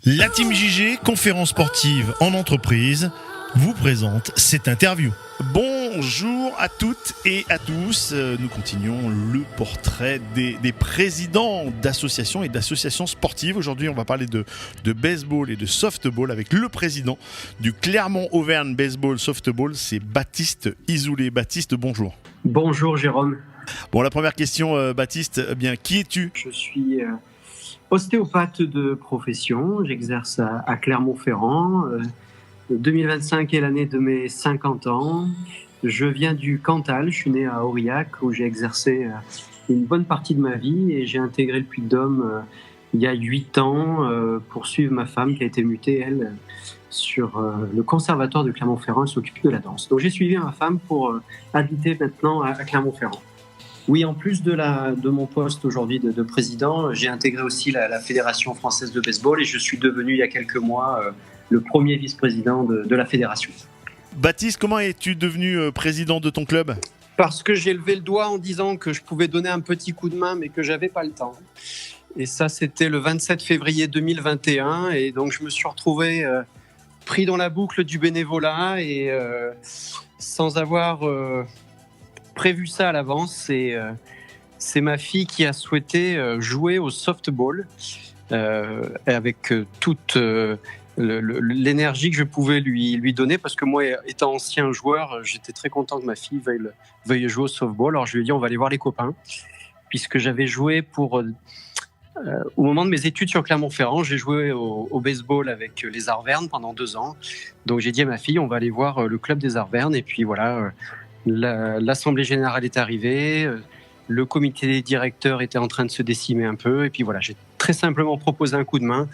La Team JG, conférence sportive en entreprise, vous présente cette interview. Bonjour à toutes et à tous. Nous continuons le portrait des présidents d'associations et d'associations sportives. Aujourd'hui, on va parler de baseball et de softball avec le président du Clermont-Auvergne Baseball Softball, c'est Baptiste Isoulé. Baptiste, bonjour. Bonjour Jérôme. Bon, la première question, Baptiste, qui es-tu ? Je suis ostéopathe de profession. J'exerce à Clermont-Ferrand. 2025 est l'année de mes 50 ans. Je viens du Cantal. Je suis né à Aurillac où j'ai exercé une bonne partie de ma vie et j'ai intégré le Puy-de-Dôme il y a 8 ans pour suivre ma femme qui a été mutée, elle, sur le conservatoire de Clermont-Ferrand. Elle s'occupe de la danse. Donc j'ai suivi ma femme pour habiter maintenant à Clermont-Ferrand. Oui, en plus de mon poste aujourd'hui de président, j'ai intégré aussi la Fédération française de baseball et je suis devenu il y a quelques mois le premier vice-président de la fédération. Baptiste, comment es-tu devenu président de ton club ? Parce que j'ai levé le doigt en disant que je pouvais donner un petit coup de main mais que j'avais pas le temps. Et ça, c'était le 27 février 2021 et donc je me suis retrouvé pris dans la boucle du bénévolat et sans avoir prévu ça à l'avance, c'est ma fille qui a souhaité jouer au softball avec toute l'énergie que je pouvais lui donner parce que moi, étant ancien joueur, j'étais très content que ma fille veuille jouer au softball. Alors je lui ai dit on va aller voir les copains puisque j'avais joué au moment de mes études sur Clermont-Ferrand, j'ai joué au baseball avec les Arvernes pendant 2 ans. Donc j'ai dit à ma fille on va aller voir le club des Arvernes et puis voilà. L'assemblée générale est arrivée, le comité des directeurs était en train de se décimer un peu, et puis voilà, j'ai très simplement proposé un coup de main,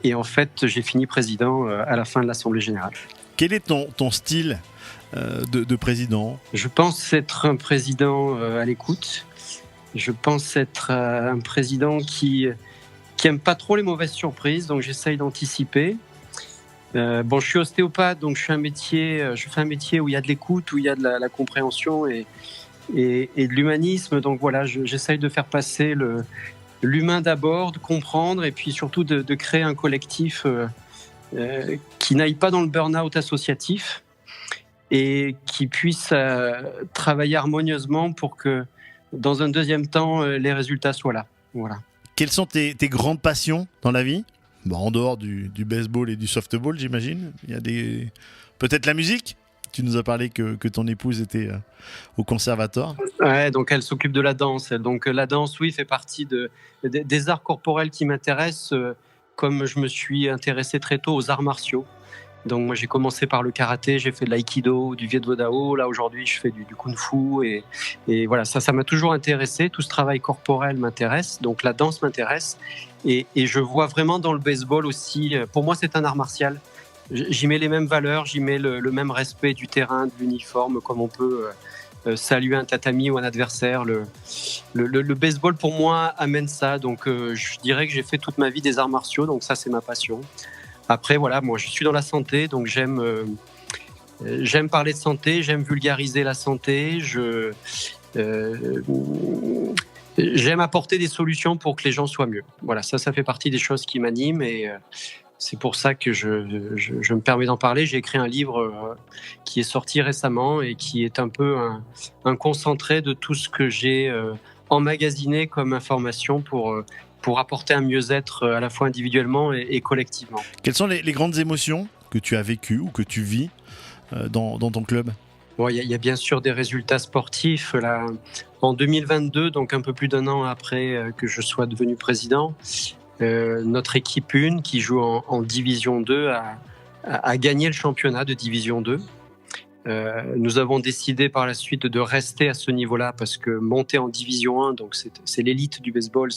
et en fait, j'ai fini président à la fin de l'assemblée générale. Quel est ton style de président ? Je pense être un président à l'écoute. Je pense être un président qui aime pas trop les mauvaises surprises, donc j'essaye d'anticiper. Je suis ostéopathe, donc je fais un métier où il y a de l'écoute, où il y a de la compréhension et de l'humanisme. Donc voilà, j'essaye de faire passer l'humain d'abord, de comprendre et puis surtout de créer un collectif qui n'aille pas dans le burn-out associatif et qui puisse travailler harmonieusement pour que dans un deuxième temps, les résultats soient là. Voilà. Quelles sont tes grandes passions dans la vie ? Bon, en dehors du baseball et du softball, j'imagine. Il y a peut-être la musique. Tu nous as parlé que ton épouse était au conservatoire. Ouais, donc elle s'occupe de la danse. Donc la danse, oui, fait partie des arts corporels qui m'intéressent, comme je me suis intéressé très tôt aux arts martiaux. Donc moi, j'ai commencé par le karaté, j'ai fait de l'aïkido, du viet vo dao. Là, aujourd'hui, je fais du kung-fu. Et voilà, ça m'a toujours intéressé. Tout ce travail corporel m'intéresse. Donc la danse m'intéresse. Et je vois vraiment dans le baseball aussi, pour moi, c'est un art martial. J'y mets les mêmes valeurs, j'y mets le même respect du terrain, de l'uniforme, comme on peut saluer un tatami ou un adversaire. Le baseball, pour moi, amène ça. Donc je dirais que j'ai fait toute ma vie des arts martiaux. Donc ça, c'est ma passion. Après, voilà, moi, je suis dans la santé, donc j'aime parler de santé, j'aime vulgariser la santé, j'aime apporter des solutions pour que les gens soient mieux. Voilà, ça fait partie des choses qui m'animent et c'est pour ça que je me permets d'en parler. J'ai écrit un livre qui est sorti récemment et qui est un peu un concentré de tout ce que j'ai emmagasiné comme information pour apporter un mieux-être à la fois individuellement et collectivement. Quelles sont les grandes émotions que tu as vécues ou que tu vis dans ton club ? Bon, il y a bien sûr des résultats sportifs. Là, en 2022, donc un peu plus d'1 an après que je sois devenu président, notre équipe 1 qui joue en Division 2 a gagné le championnat de Division 2. Nous avons décidé par la suite de rester à ce niveau-là parce que monter en Division 1, donc c'est l'élite du baseball,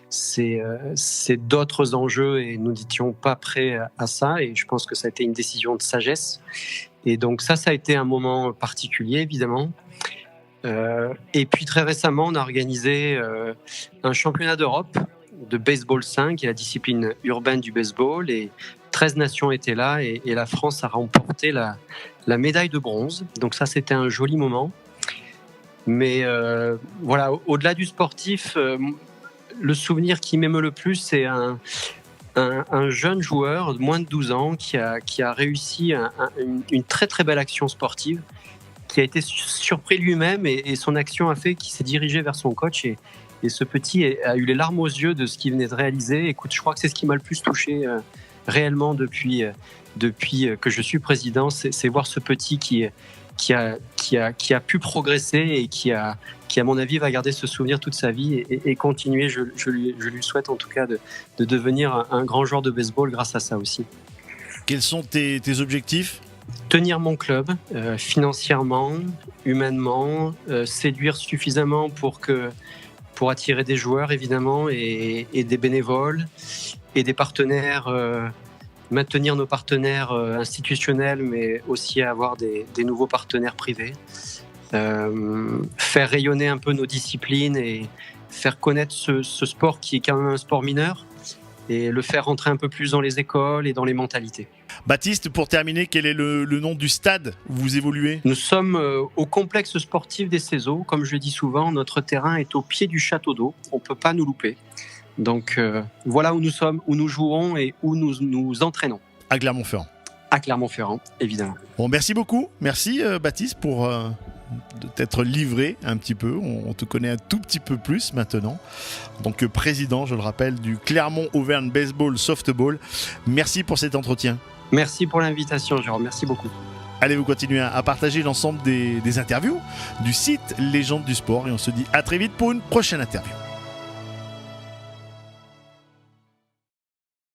c'est d'autres enjeux et nous n'étions pas prêts à ça et je pense que ça a été une décision de sagesse et donc ça a été un moment particulier évidemment et puis très récemment on a organisé un championnat d'Europe de baseball 5 qui est la discipline urbaine du baseball et 13 nations étaient là et la France a remporté la médaille de bronze, donc ça c'était un joli moment. Mais voilà, au-delà du sportif, le souvenir qui m'émeut le plus, c'est un jeune joueur de moins de 12 ans qui a réussi une très très belle action sportive, qui a été surpris lui-même et son action a fait qu'il s'est dirigé vers son coach et ce petit a eu les larmes aux yeux de ce qu'il venait de réaliser. Écoute, je crois que c'est ce qui m'a le plus touché réellement depuis que je suis président, c'est voir ce petit qui a pu progresser et qui à mon avis va garder ce souvenir toute sa vie et continuer. Je lui souhaite en tout cas de devenir un grand joueur de baseball grâce à ça aussi. Quels sont tes objectifs ? Tenir mon club financièrement, humainement, séduire suffisamment pour attirer des joueurs évidemment et des bénévoles et des partenaires, maintenir nos partenaires institutionnels mais aussi avoir des nouveaux partenaires privés, faire rayonner un peu nos disciplines et faire connaître ce sport qui est quand même un sport mineur et le faire rentrer un peu plus dans les écoles et dans les mentalités. Baptiste, pour terminer, quel est le nom du stade où vous évoluez ? Nous sommes au complexe sportif des Cézeaux. Comme je le dis souvent, notre terrain est au pied du château d'eau. On ne peut pas nous louper. Donc voilà où nous sommes, où nous jouons et où nous nous entraînons. À Clermont-Ferrand. À Clermont-Ferrand, évidemment. Bon, merci beaucoup. Merci Baptiste pour de t'être livré un petit peu. On te connaît un tout petit peu plus maintenant. Donc président, je le rappelle, du Clermont Auvergne Baseball Softball. Merci pour cet entretien. Merci pour l'invitation, Jérôme. Merci beaucoup. Allez, vous continuez à partager l'ensemble des interviews du site Légende du Sport et on se dit à très vite pour une prochaine interview.